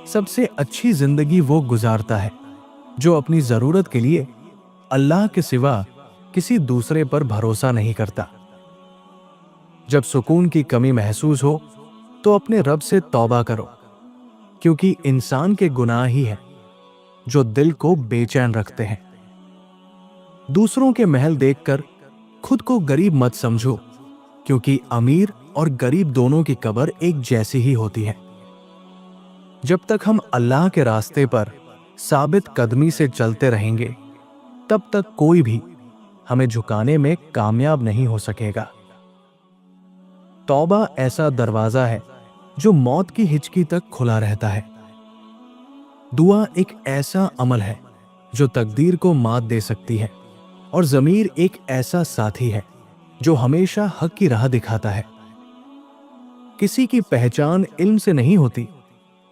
सबसे अच्छी जिंदगी वो गुजारता है जो अपनी जरूरत के लिए अल्लाह के सिवा किसी दूसरे पर भरोसा नहीं करता। जब सुकून की कमी महसूस हो तो अपने रब से तौबा करो, क्योंकि इंसान के गुनाह ही है जो दिल को बेचैन रखते हैं। दूसरों के महल देखकर खुद को गरीब मत समझो, क्योंकि अमीर और गरीब दोनों की कब्र एक जैसी ही होती है। जब तक हम अल्लाह के रास्ते पर साबित कदमी से चलते रहेंगे, तब तक कोई भी हमें झुकाने में कामयाब नहीं हो सकेगा। तौबा ऐसा दरवाजा है जो मौत की हिचकी तक खुला रहता है। दुआ एक ऐसा अमल है जो तकदीर को मात दे सकती है, और ज़मीर एक ऐसा साथी है जो हमेशा हक की राह दिखाता है। किसी की पहचान इल्म से नहीं होती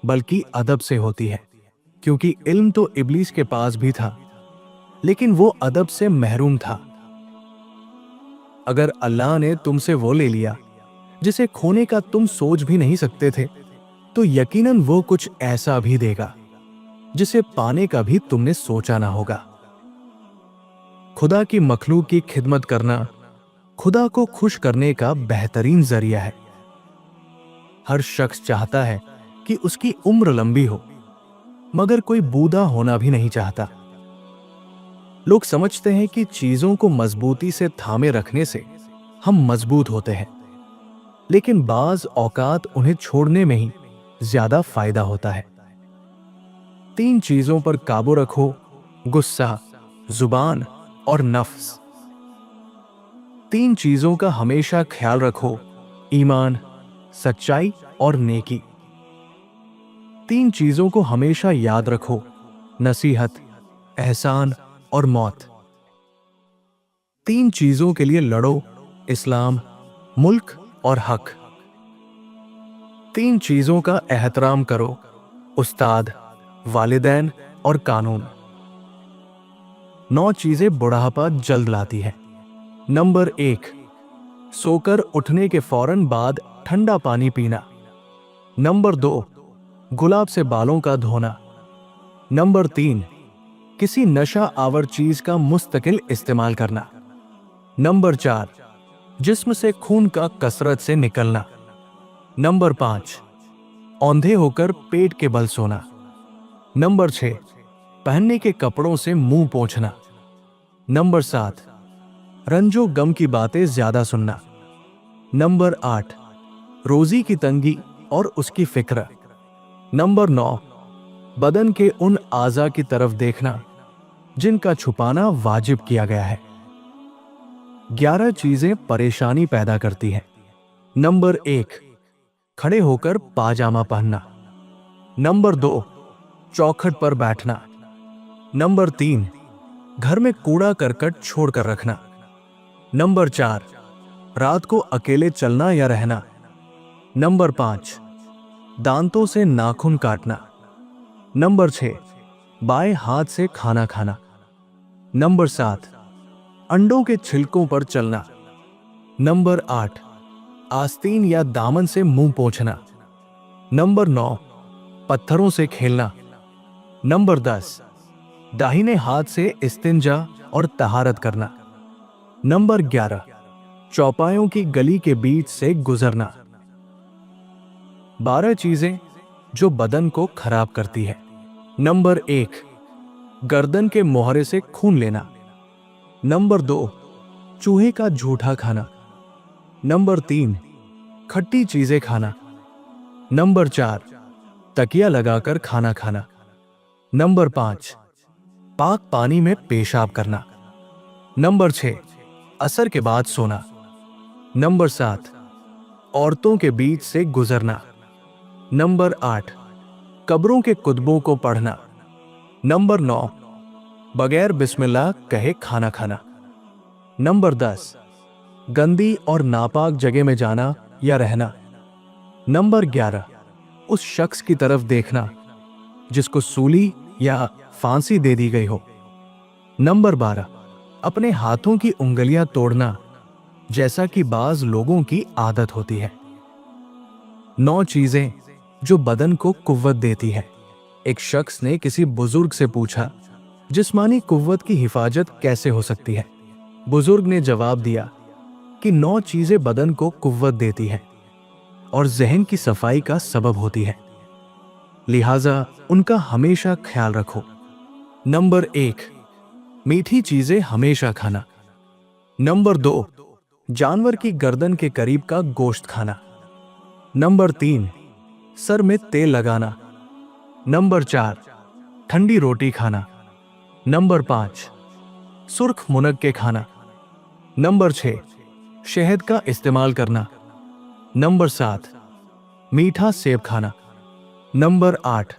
बल्कि अदब से होती है, क्योंकि इल्म तो इब्लीस के पास भी था, लेकिन वो अदब से महरूम था। अगर अल्लाह ने तुमसे वो ले लिया जिसे खोने का तुम सोच भी नहीं सकते थे, तो यकीनन वो कुछ ऐसा भी देगा जिसे पाने का भी तुमने सोचा ना होगा। खुदा की मखलूक की खिदमत करना खुदा को खुश करने का बेहतरीन जरिया है। हर शख्स चाहता है कि उसकी उम्र लंबी हो, मगर कोई बूढ़ा होना भी नहीं चाहता। लोग समझते हैं कि चीजों को मजबूती से थामे रखने से हम मजबूत होते हैं, लेकिन बाज औकात उन्हें छोड़ने में ही ज्यादा फायदा होता है। 3 चीजों पर काबू रखो: गुस्सा, जुबान और नफ्स। 3 चीजों का हमेशा ख्याल रखो: ईमान, सच्चाई और नेकी। 3 चीजों को हमेशा याद रखो: नसीहत, एहसान और मौत। 3 चीजों के लिए लड़ो: इस्लाम, मुल्क और हक। 3 चीजों का एहतराम करो: उस्ताद, वालिदैन और कानून। 9 चीजें बुढ़ापा जल्द लाती है। नंबर 1, सोकर उठने के फौरन बाद ठंडा पानी पीना। नंबर 2, गुलाब से बालों का धोना। नंबर 3, किसी नशा आवर चीज का मुस्तकिल इस्तेमाल करना। नंबर 4, जिस्म से खून का कसरत से निकलना। नंबर 5, औंधे होकर पेट के बल सोना। नंबर 6, पहनने के कपड़ों से मुंह पोंछना। नंबर 7, रंजो गम की बातें ज्यादा सुनना। नंबर 8, रोजी की तंगी और उसकी फिक्र। नंबर 9, बदन के उन आज़ा की तरफ देखना जिनका छुपाना वाजिब किया गया है। 11 चीजें परेशानी पैदा करती हैं। नंबर 1, खड़े होकर पाजामा पहनना। नंबर 2, चौखट पर बैठना। नंबर 3, घर में कूड़ा करकट छोड़कर रखना। नंबर 4, रात को अकेले चलना या रहना। नंबर 5, दांतों से नाखून काटना। नंबर 6, बाएं हाथ से खाना खाना। नंबर 7, अंडों के छिलकों पर चलना। नंबर 8, आस्तीन या दामन से मुंह पोंछना। नंबर 9, पत्थरों से खेलना। नंबर 10, दाहिने हाथ से इस्तिंजा और तहारत करना। नंबर 11, चौपायों की गली के बीच से गुजरना। 12 चीजें जो बदन को खराब करती है। नंबर 1, गर्दन के मोहरे से खून लेना। नंबर 2, चूहे का झूठा खाना। नंबर 3, खट्टी चीजें खाना। नंबर 4, तकिया लगाकर खाना खाना। नंबर 5, पाक पानी में पेशाब करना। नंबर 6, असर के बाद सोना। नंबर 7, औरतों के बीच से गुजरना। नंबर 8, कब्रों के कुतबों को पढ़ना। नंबर 9, बगैर बिस्मिल्लाह कहे खाना खाना। नंबर 10, गंदी और नापाक जगह में जाना या रहना। नंबर 11, उस शख्स की तरफ देखना जिसको सूली या फांसी दे दी गई हो। नंबर 12, अपने हाथों की उंगलियां तोड़ना, जैसा कि बाज लोगों की आदत होती है। 9 चीजें जो बदन को कुव्वत देती है। एक शख्स ने किसी बुजुर्ग से पूछा, जिस्मानी कुव्वत की हिफाजत कैसे हो सकती है? बुजुर्ग ने जवाब दिया कि 9 चीजें बदन को कुव्वत देती हैं और जहन की सफाई का सबब होती है, लिहाजा उनका हमेशा ख्याल रखो। नंबर 1, मीठी चीजें हमेशा खाना। नंबर 2, जानवर की गर्दन के करीब का गोश्त खाना। नंबर 3, सर में तेल लगाना। नंबर 4, ठंडी रोटी खाना। नंबर 5, सुर्ख मुनग के खाना। नंबर 6, शहद का इस्तेमाल करना। नंबर 7, मीठा सेब खाना। नंबर 8,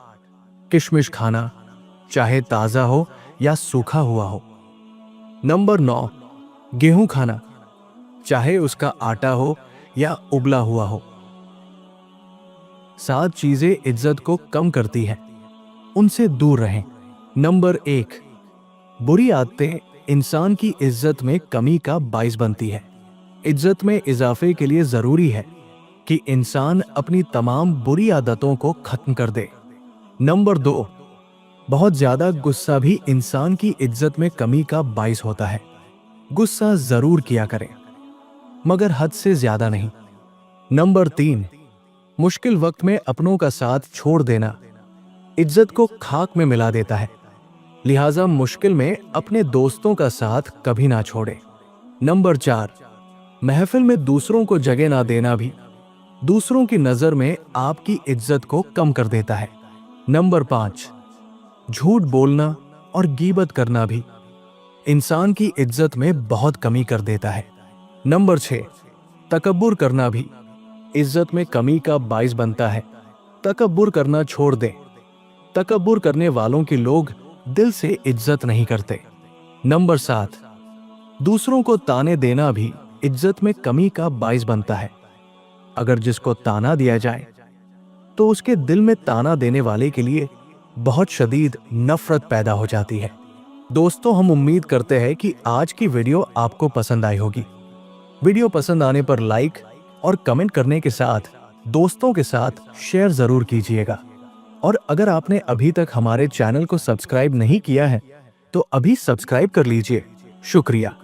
किशमिश खाना, चाहे ताजा हो या सूखा हुआ हो। नंबर 9, गेहूं खाना, चाहे उसका आटा हो या उबला हुआ हो। 7 चीजें इज्जत को कम करती हैं, उनसे दूर रहें। नंबर 1, बुरी आदतें इंसान की इज्जत में कमी का बाइस बनती है। इज्जत में इजाफे के लिए जरूरी है कि इंसान अपनी तमाम बुरी आदतों को खत्म कर दे। नंबर 2, बहुत ज्यादा गुस्सा भी इंसान की इज्जत में कमी का बाइस होता है। गुस्सा जरूर किया करें, मगर हद से ज्यादा नहीं। नंबर 3, मुश्किल वक्त में अपनों का साथ छोड़ देना इज्जत को खाक में मिला देता है, लिहाजा मुश्किल में अपने दोस्तों का साथ कभी ना छोड़े। नंबर 4, महफिल में दूसरों को जगह ना देना भी दूसरों की नजर में आपकी इज्जत को कम कर देता है। नंबर 5, झूठ बोलना और गीबत करना भी इंसान की इज्जत में बहुत कमी कर देता है। नंबर 6, तकब्बुर करना भी इज्जत में कमी का बाइस बनता है। तकब्बुर करना छोड़ दें। तकब्बुर करने वालों के लोग दिल से इज्जत नहीं करते। नंबर 7, दूसरों को ताने देना भी इज्जत में कमी का बाइस बनता है। अगर जिसको ताना दिया जाए तो उसके दिल में ताना देने वाले के लिए बहुत शदीद नफरत पैदा हो जाती है। दोस्तों, हम उम्मीद करते हैं कि आज की वीडियो आपको पसंद आई होगी। वीडियो पसंद आने पर लाइक और कमेंट करने के साथ दोस्तों के साथ शेयर जरूर कीजिएगा। और अगर आपने अभी तक हमारे चैनल को सब्सक्राइब नहीं किया है तो अभी सब्सक्राइब कर लीजिए। शुक्रिया।